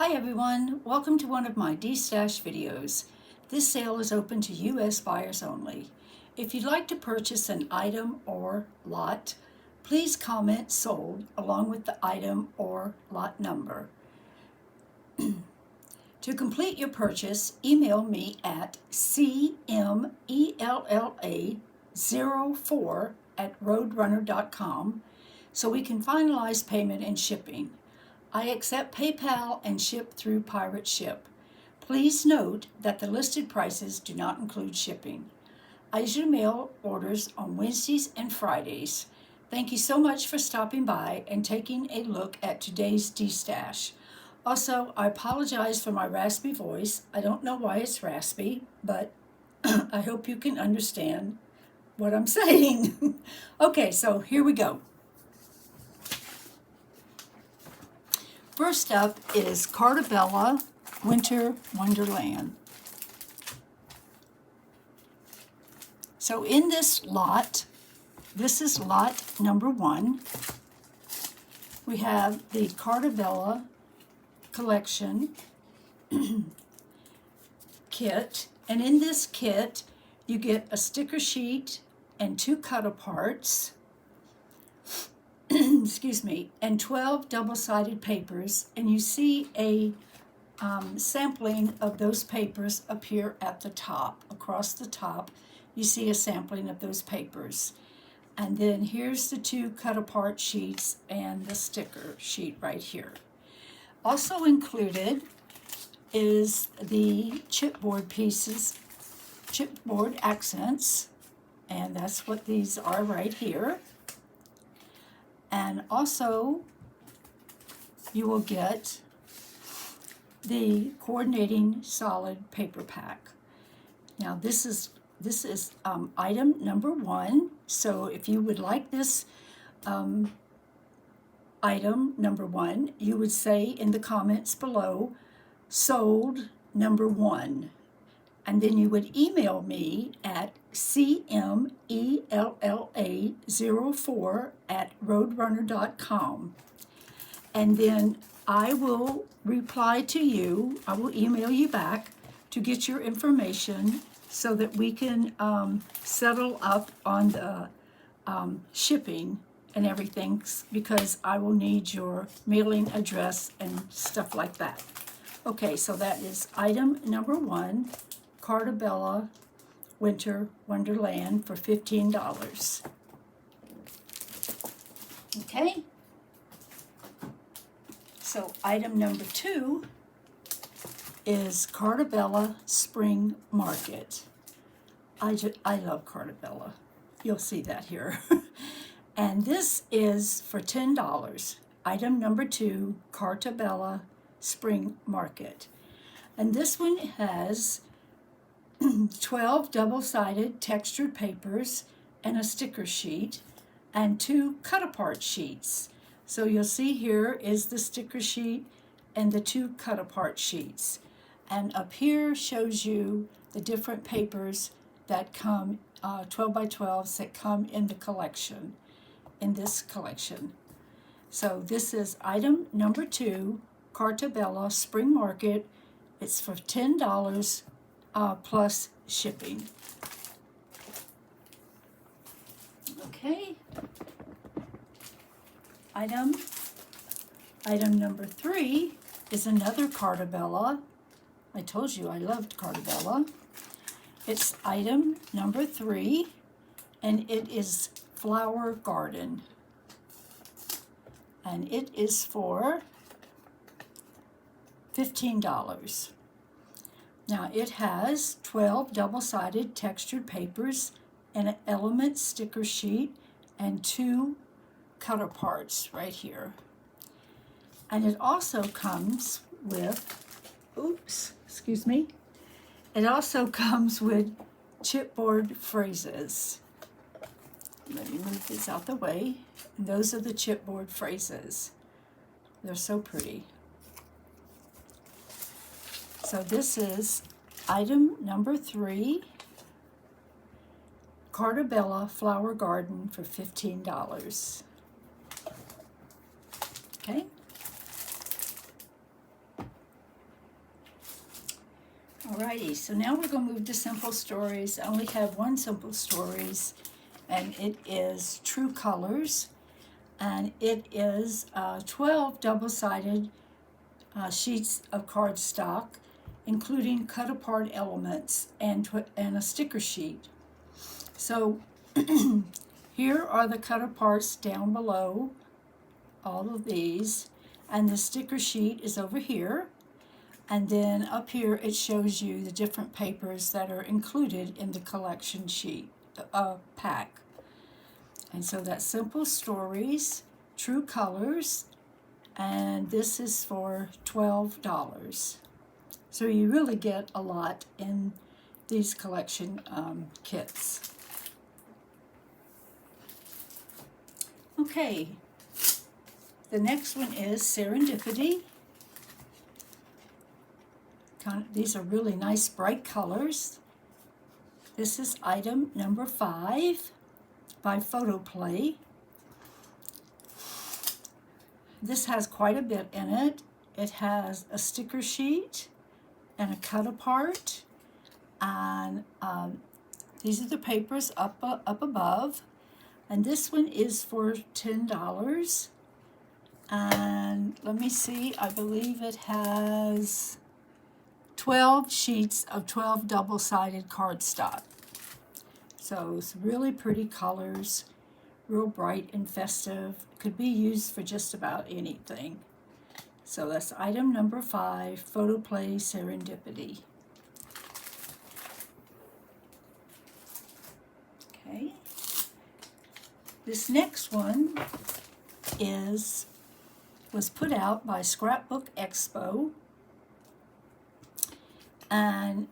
Hi everyone, welcome to one of my Destash videos. This sale is open to U.S. buyers only. If you'd like to purchase an item or lot, please comment sold along with the item or lot number. To complete your purchase, email me at cmella04@roadrunner.com so we can finalize payment and shipping. I accept PayPal and ship through Pirate Ship. Please note that the listed prices do not include shipping. I usually mail orders on Wednesdays and Fridays. Thank you so much for stopping by and taking a look at today's Destash. Also, I apologize for my raspy voice. I don't know why it's raspy, but I hope you can understand what I'm saying. Okay, so here we go. First up is Carta Winter Wonderland. So in this lot, this is lot number 1. We have the Carta collection kit, and in this kit you get a sticker sheet and 2 cut-aparts, excuse me, and 12 double-sided papers, and you see a sampling of those papers appear at the top. Across the top you see a sampling of those papers, and then here's the 2 cut-apart sheets and the sticker sheet right here. Also included is the chipboard pieces, chipboard accents, and that's what these are right here. And also you will get the coordinating solid paper pack. Now this is item number 1. So if you would like this item number 1, you would say in the comments below, sold number 1. And then you would email me at cmella04@roadrunner.com. And then I will reply to you, I will email you back to get your information so that we can settle up on the shipping and everything, because I will need your mailing address and stuff like that. Okay, so that is item number 1, Carta Winter Wonderland for $15. Okay, so item number 2 is Carta Spring Market. I love Carta. You'll see that here. And this is for $10. Item number 2, Carta Spring Market. And this one has 12 double-sided textured papers and a sticker sheet and 2 cut-apart sheets. So you'll see here is the sticker sheet and the 2 cut-apart sheets. And up here shows you the different papers that come, 12 by 12s that come in the collection, in this collection. So this is item number 2, Carta Spring Market. It's for $10 plus shipping. Okay. Item number 3 is another Carta. I told you I loved Carta. It's item number 3, and it is Flower Garden. And it is for $15. Now it has 12 double-sided textured papers and an element sticker sheet and 2 cut-aparts right here. And it also comes with, it also comes with chipboard phrases. Let me move this out the way. And those are the chipboard phrases. They're so pretty. So this is item number 3, Carta Flower Garden for $15. Okay. Alrighty, so now we're going to move to simple stories. I only have one simple stories, and it is True Colors, and it is 12 double-sided sheets of cardstock, including cut-apart elements and a sticker sheet. So here are the cut-aparts down below, all of these, and the sticker sheet is over here. And then up here it shows you the different papers that are included in the collection sheet pack. And so that's Simple Stories, True Colors, and this is for $12. So you really get a lot in these collection kits. Okay, the next one is Serendipity. These are really nice bright colors. This is item number 5 by Photoplay. This has quite a bit in it. It has a sticker sheet and a cut apart, and these are the papers up above, and this one is for $10. And let me see, I believe it has 12 sheets of 12 double-sided cardstock. So it's really pretty colors, real bright and festive. Could be used for just about anything. So that's item number 5, Photoplay Serendipity. Okay. This next one was put out by Scrapbook Expo. And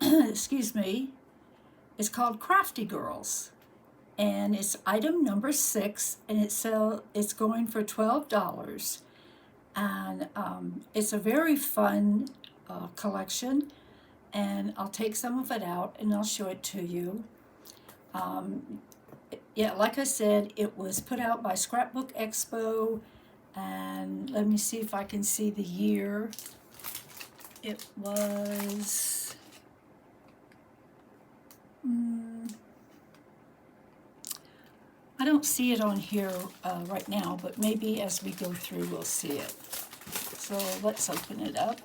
excuse me, it's called Crafty Girls, and it's item number 6, and it's going for $12. And it's a very fun collection, and I'll take some of it out and I'll show it to you. Yeah, like I said, it was put out by Scrapbook Expo, and let me see if I can see the year. It was, I don't see it on here right now, but maybe as we go through we'll see it. So let's open it up.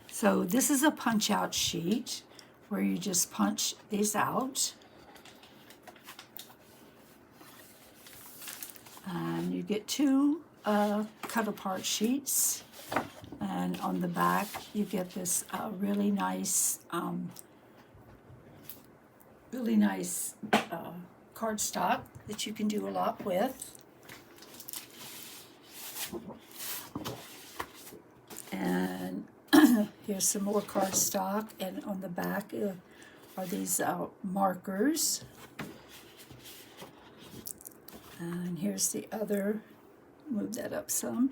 So this is a punch-out sheet where you just punch these out. And you get 2 cut-apart sheets. And on the back, you get this really nice cardstock that you can do a lot with. And here's some more cardstock, and on the back are these markers. And here's the other, move that up some.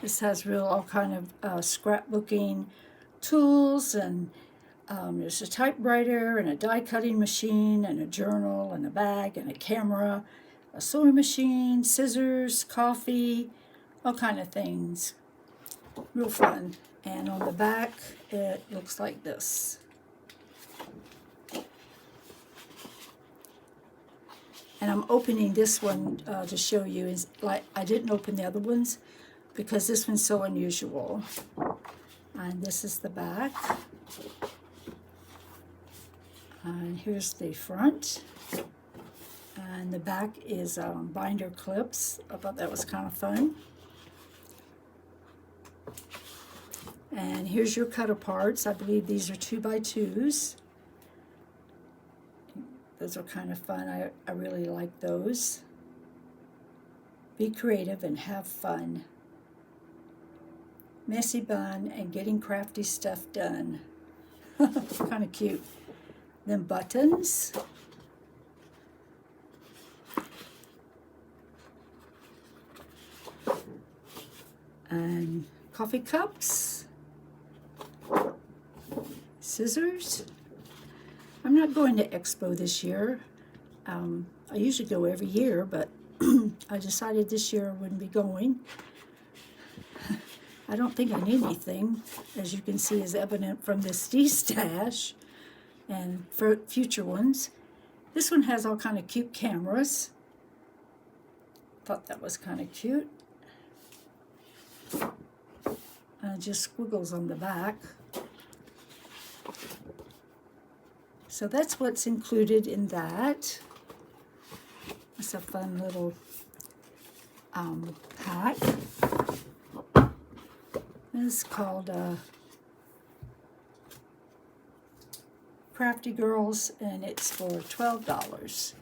This has all kind of scrapbooking tools, and there's a typewriter and a die cutting machine and a journal and a bag and a camera, a sewing machine, scissors, coffee, all kind of things. Real fun. And on the back, it looks like this. And I'm opening this one to show you. Is like I didn't open the other ones because this one's so unusual. And this is the back. And here's the front. And the back is binder clips. I thought that was kind of fun. And here's your cut-aparts. I believe these are 2x2s. Those are kind of fun. I really like those. Be creative and have fun. Messy bun and getting crafty stuff done. Kind of cute. Then buttons. And coffee cups. scissors. I'm not going to Expo this year. I usually go every year, but I decided this year I wouldn't be going. I don't think I need anything, as you can see is evident from this Destash and for future ones. This one has all kind of cute cameras. Thought that was kind of cute. Just squiggles on the back. So that's what's included in that. It's a fun little pack. It's called Crafty Girls, and it's for $12.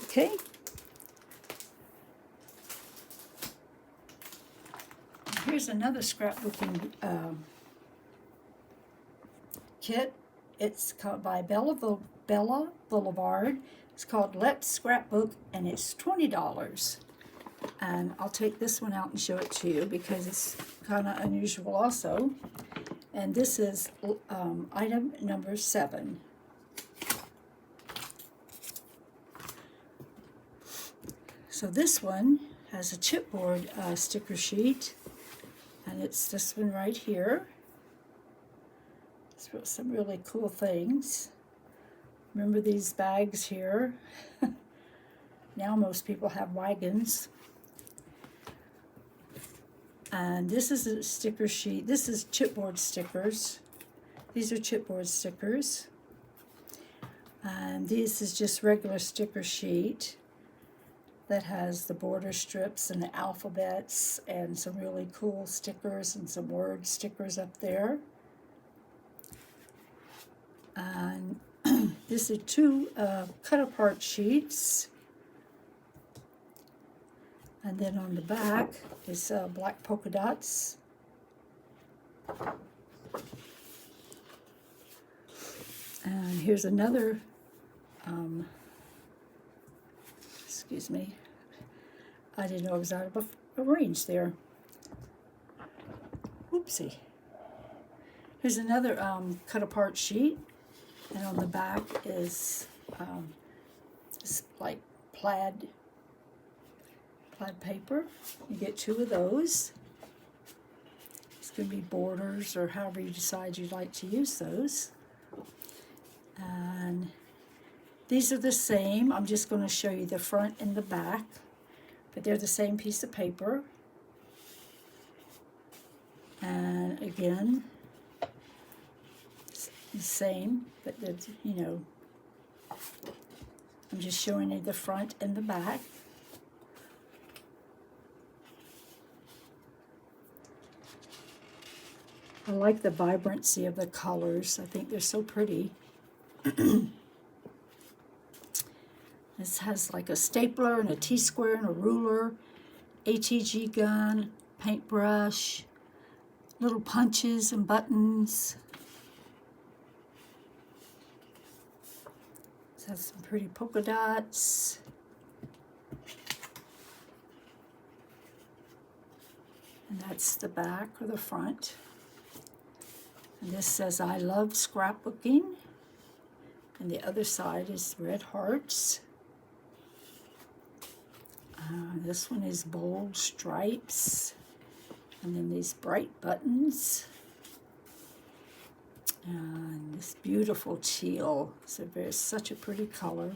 Okay. Here's another scrapbooking kit. It's called by Blvd. It's called Let's Scrapbook, and it's $20. And I'll take this one out and show it to you because it's kind of unusual also. And this is item number 7. So this one has a chipboard sticker sheet, and it's this one right here. It's some really cool things. Remember these bags here? Now most people have wagons. And this is a sticker sheet. This is chipboard stickers. These are chipboard stickers. And this is just regular sticker sheet that has the border strips and the alphabets and some really cool stickers and some word stickers up there. And this is 2 cut apart sheets. And then on the back is black polka dots. And here's another, excuse me, I didn't know it was out of range there. Oopsie. Here's another cut apart sheet. And on the back is this like plaid paper. You get 2 of those. It's going to be borders or however you decide you'd like to use those. And these are the same. I'm just going to show you the front and the back, but they're the same piece of paper. And again, the same, but you know, I'm just showing you the front and the back. I like the vibrancy of the colors. I think they're so pretty. This has like a stapler and a T-square and a ruler, ATG gun, paintbrush, little punches and buttons. This has some pretty polka dots. And that's the back or the front. And this says, I love scrapbooking. And the other side is red hearts. This one is bold stripes. And then these bright buttons. And this beautiful teal. It's such a pretty color.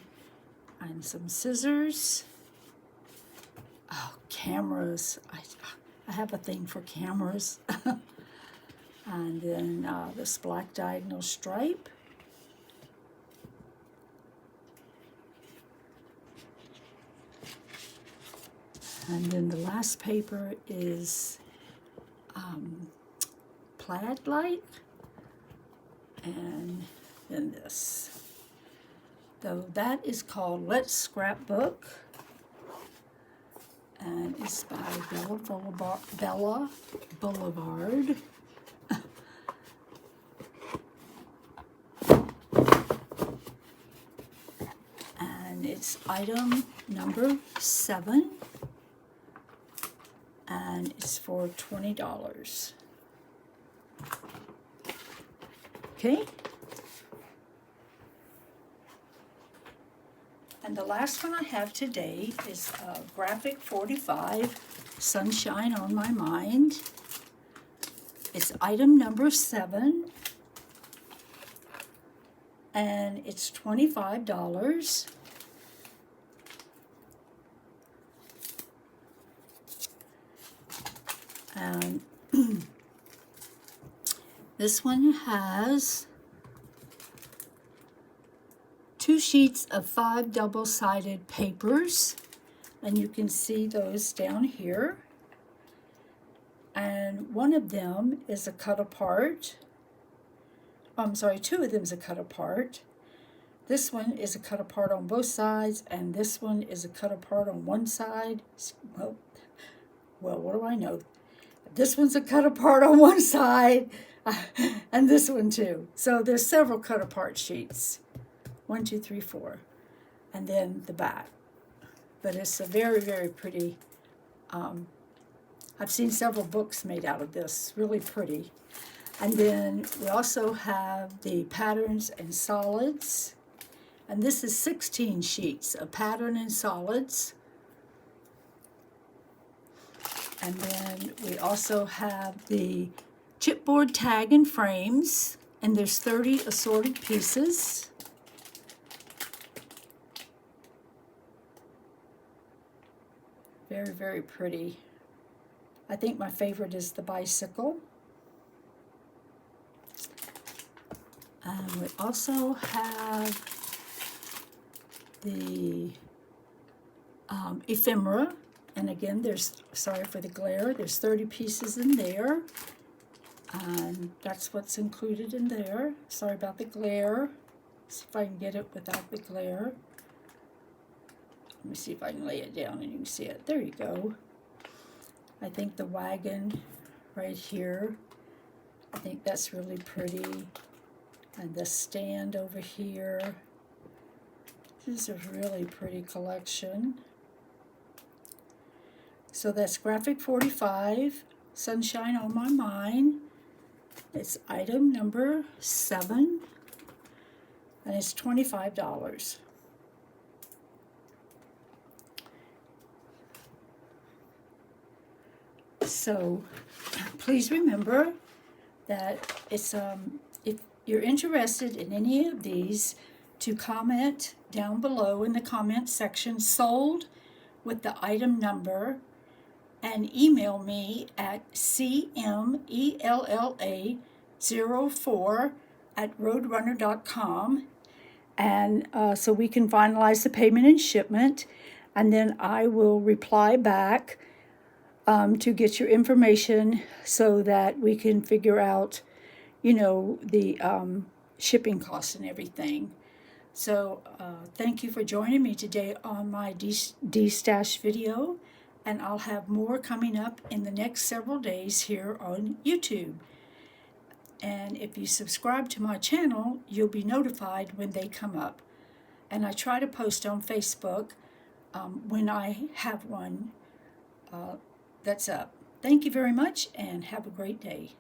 And some scissors. Oh, cameras. I have a thing for cameras. And then this black diagonal stripe. And then the last paper is plaid-like. And then this. So that is called Let's Scrapbook. And it's by Blvd. And it's item number 7. and it's for $20. Okay. And the last one I have today is Graphic 45, Sunshine on My Mind. It's item number 7, and it's $25. And this one has 2 sheets of 5 double-sided papers, and you can see those down here. And one of them is a cut apart. I'm sorry, 2 of them is a cut apart. This one is a cut apart on both sides, and this one is a cut apart on one side. Well, what do I know? This one's a cut apart on one side, and this one too. So there's several cut apart sheets. 1, 2, 3, 4, and then the back. But it's a very, very pretty. I've seen several books made out of this. Really pretty. And then we also have the patterns and solids. And this is 16 sheets of pattern and solids. And then we also have the chipboard tag and frames. And there's 30 assorted pieces. Very, very pretty. I think my favorite is the bicycle. And we also have the ephemera. And again, sorry for the glare, there's 30 pieces in there. And that's what's included in there. Sorry about the glare. See if I can get it without the glare. Let me see if I can lay it down and you can see it. There you go. I think the wagon right here, I think that's really pretty. And the stand over here. This is a really pretty collection. So that's Graphic 45, Sunshine on My Mind. It's item number 7, and it's $25. So please remember that it's if you're interested in any of these, to comment down below in the comment section, sold, with the item number, and email me at cmella04@roadrunner.com, and so we can finalize the payment and shipment, and then I will reply back to get your information so that we can figure out, you know, the shipping costs and everything. So thank you for joining me today on my Destash video, and I'll have more coming up in the next several days here on YouTube. And if you subscribe to my channel, you'll be notified when they come up. And I try to post on Facebook when I have one that's up. Thank you very much, and have a great day.